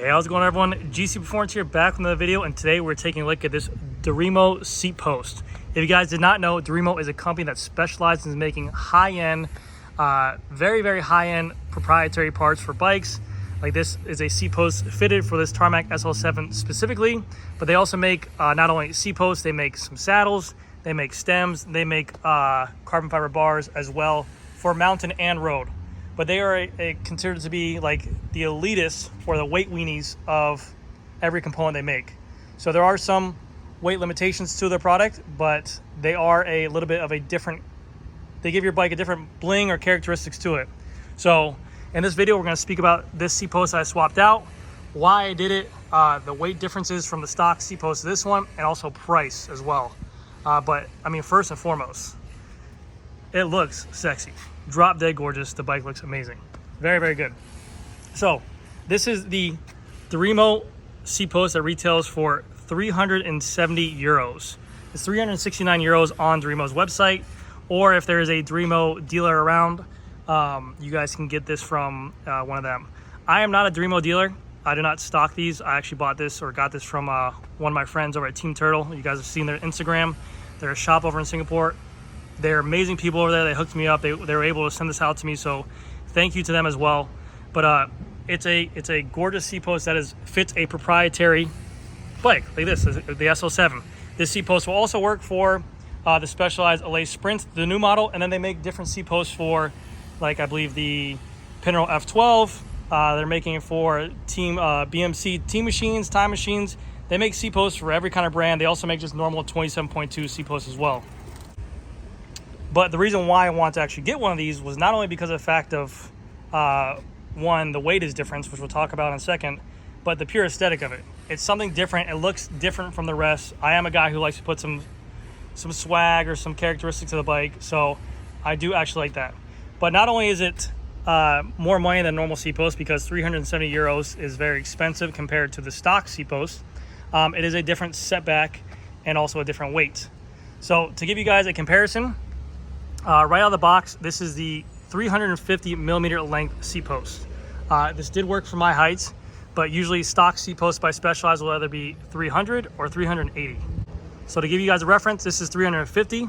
Hey, how's it going, everyone? GC Performance here, back with another video, and today we're taking a look at this Darimo seat post. If you guys did not know, Darimo is a company that specializes in making high-end, very high-end proprietary parts for bikes. Like this is a seat post fitted for this Tarmac SL7 specifically, but they also make not only seat posts, they make some saddles, they make stems, they make carbon fiber bars as well for mountain and road. But they are considered to be like the elitists or the weight weenies of every component they make. So there are some weight limitations to their product, but they are a little bit of a different, they give your bike a different bling or characteristics to it. So in this video, we're going to speak about this seat post I swapped out, why I did it, the weight differences from the stock seat post to this one, and also price as well. But I mean, first and foremost, it looks sexy. Drop dead gorgeous. The bike looks amazing. Very good. So this is the Darimo seat post that retails for 370 euros. It's 369 euros on Darimo's website, or if there is a Darimo dealer around, you guys can get this from one of them. I am not a Darimo dealer. I do not stock these. I actually bought this or got this from one of my friends over at Team Turtle. You guys have seen their Instagram. They're a shop over in Singapore. They're amazing people over there. They hooked me up. They were able to send this out to me, so thank you to them as well. But it's a gorgeous seat post that fits a proprietary bike like this, the SL7. This seat post will also work for the Specialized LA Sprint, the new model, and then they make different seat posts for, like I believe the Pinero F12. They're making it for Team BMC Team Machines, Time Machines. They make seat posts for every kind of brand. They also make just normal 27.2 seat posts as well. But the reason why I want to actually get one of these was not only because of the fact of, one, the weight is different, which we'll talk about in a second, but the pure aesthetic of it. It's something different. It looks different from the rest. I am a guy who likes to put some swag or some characteristics to the bike, so I do actually like that. But not only is it more money than normal seat post, because 370 euros is very expensive compared to the stock seat post, it is a different setback and also a different weight. So to give you guys a comparison, right out of the box, this is the 350 millimeter length seat post. This did work for my heights, but usually stock seat posts by Specialized will either be 300 or 380. So to give you guys a reference, this is 350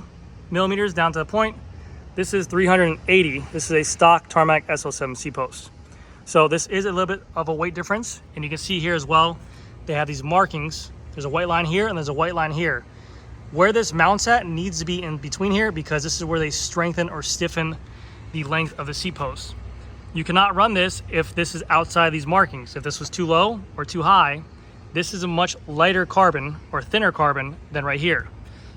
millimeters down to the point. This is 380. This is a stock Tarmac SL7 seat post. So this is a little bit of a weight difference, and you can see here as well, they have these markings. There's a white line here and there's a white line here. Where this mounts at needs to be in between here, because this is where they strengthen or stiffen the length of the seat post. You cannot run this if this is outside these markings. If this was too low or too high, this is a much lighter carbon or thinner carbon than right here.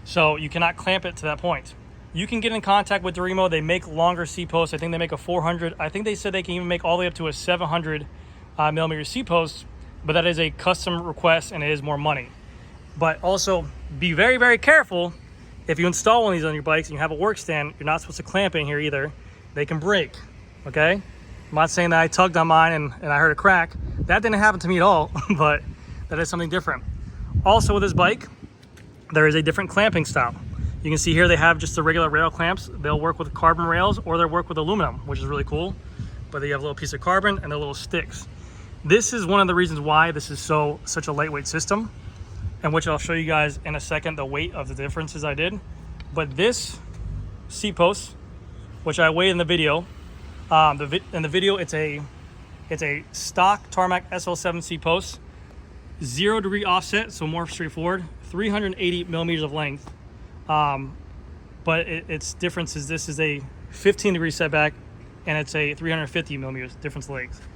So you cannot clamp it to that point. You can get in contact with Darimo. They make longer seat posts. I think they make a 400. I think they said they can even make all the way up to a 700 millimeter seat post, but that is a custom request and it is more money. But also be very careful. If you install one of these on your bikes and you have a work stand, you're not supposed to clamp in here either. They can break, okay? I'm not saying that I tugged on mine and I heard a crack. That didn't happen to me at all, but that is something different. Also with this bike, there is a different clamping style. You can see here they have just the regular rail clamps. They'll work with carbon rails or they'll work with aluminum, which is really cool. But they have a little piece of carbon and they're little sticks. This is one of the reasons why this is such a lightweight system, and which I'll show you guys in a second, the weight of the differences I did. But this seat post, which I weighed in the video, in the video it's a stock Tarmac SL7 seat post, 0 degree offset, so more straightforward, 380 millimeters of length. But its difference is this is a 15 degree setback and it's a 350 millimeters difference length.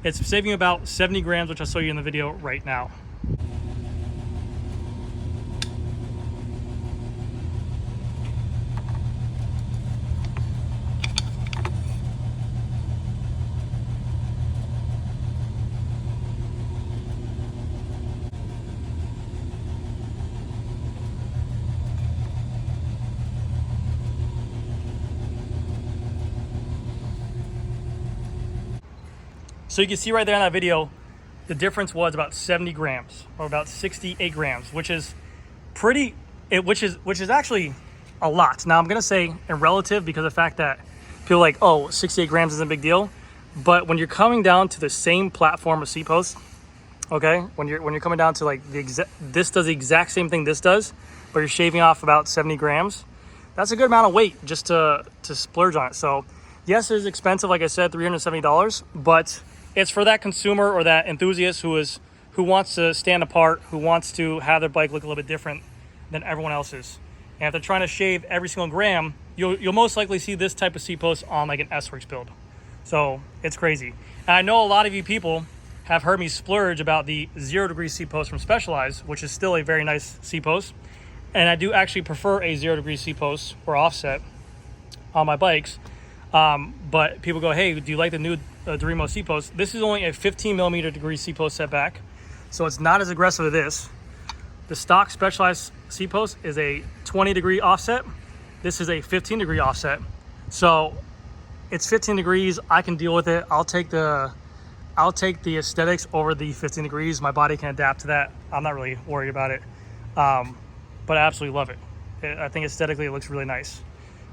It's saving about 70 grams, which I'll show you in the video right now. So you can see right there in that video, the difference was about 70 grams or about 68 grams, which is which is actually a lot. Now I'm gonna say in relative, because of the fact that people are like, oh, 68 grams isn't a big deal. But when you're coming down to the same platform of seat posts, Okay, when you're coming down to like this does the exact same thing this does, but you're shaving off about 70 grams. That's a good amount of weight just to splurge on it. So yes, it's expensive, like I said, $370, but it's for that consumer or that enthusiast who wants to stand apart, who wants to have their bike look a little bit different than everyone else's. And if they're trying to shave every single gram, you'll most likely see this type of seat post on like an S-Works build. So it's crazy. And I know a lot of you people have heard me splurge about the 0 degree seat post from Specialized, which is still a very nice seat post. And I do actually prefer a 0 degree seat post or offset on my bikes. But people go, hey, do you like the new Darimo seat post? This is only a 15 millimeter degree seat post setback, so it's not as aggressive as this. The stock Specialized seat post is a 20 degree offset. This is a 15 degree offset. So it's 15 degrees. I can deal with it. I'll take the aesthetics over the 15 degrees. My body can adapt to that. I'm not really worried about it. But I absolutely love it. I think aesthetically it looks really nice.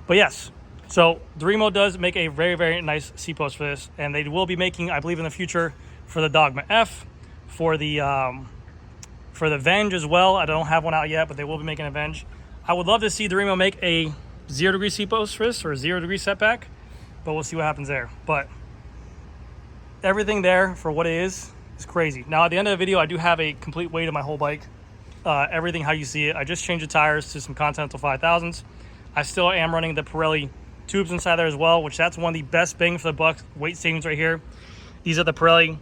But yes, so Darimo does make a very, very nice seat post for this, and they will be making, I believe, in the future for the Dogma F, for the Venge as well. I don't have one out yet, but they will be making a Venge. I would love to see Darimo make a 0 degree seat post for this, or a 0 degree setback, but we'll see what happens there. But everything there for what it is crazy. Now at the end of the video, I do have a complete weight of my whole bike. Everything how you see it. I just changed the tires to some Continental 5000s. I still am running the Pirelli tubes inside there as well, which that's one of the best bang for the buck weight savings right here. These are the Pirelli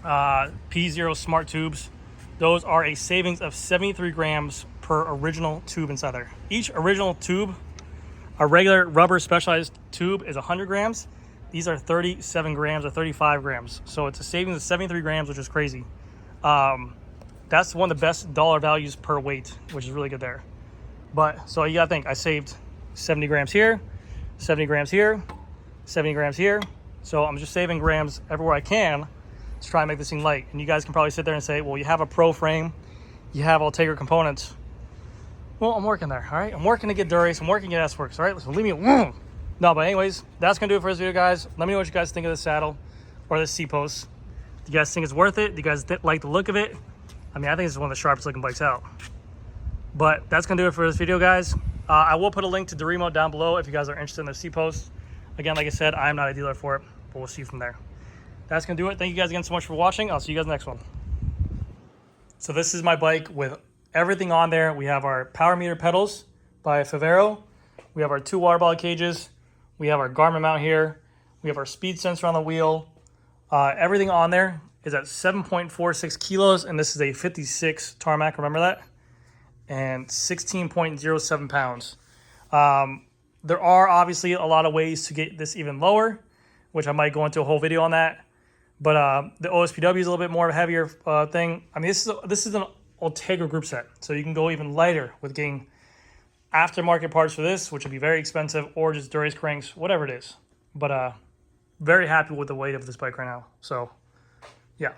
P0 Smart tubes. Those are a savings of 73 grams per original tube inside there. Each original tube, a regular rubber Specialized tube, is 100 grams. These are 37 grams or 35 grams. So it's a savings of 73 grams, which is crazy. That's one of the best dollar values per weight, which is really good there. But so you gotta think, I saved 70 grams here, 70 grams here, 70 grams here. So I'm just saving grams everywhere I can to try and make this thing light. And you guys can probably sit there and say, well, you have a pro frame, you have Ultegra components. Well, I'm working there, all right? I'm working to get Durace, I'm working to get S-Works, all right? So leave me alone. No, but anyways, that's gonna do it for this video, guys. Let me know what you guys think of this saddle or this seat post. Do you guys think it's worth it? Do you guys like the look of it? I mean, I think it's one of the sharpest looking bikes out. But that's gonna do it for this video, guys. I will put a link to Darimo down below if you guys are interested in the seat post. Again, like I said, I am not a dealer for it, but we'll see from there. That's gonna do it. Thank you guys again so much for watching. I'll see you guys next one. So this is my bike with everything on there. We have our power meter pedals by Favero. We have our 2 water bottle cages. We have our Garmin mount here. We have our speed sensor on the wheel. Everything on there is at 7.46 kilos, and this is a 56 Tarmac, remember that? And 16.07 pounds. There are obviously a lot of ways to get this even lower, which I might go into a whole video on that. But the OSPW is a little bit more of a heavier thing. I mean, this is an Ultegra group set, so you can go even lighter with getting aftermarket parts for this, which would be very expensive, or just Durace cranks, whatever it is. But very happy with the weight of this bike right now. So, yeah.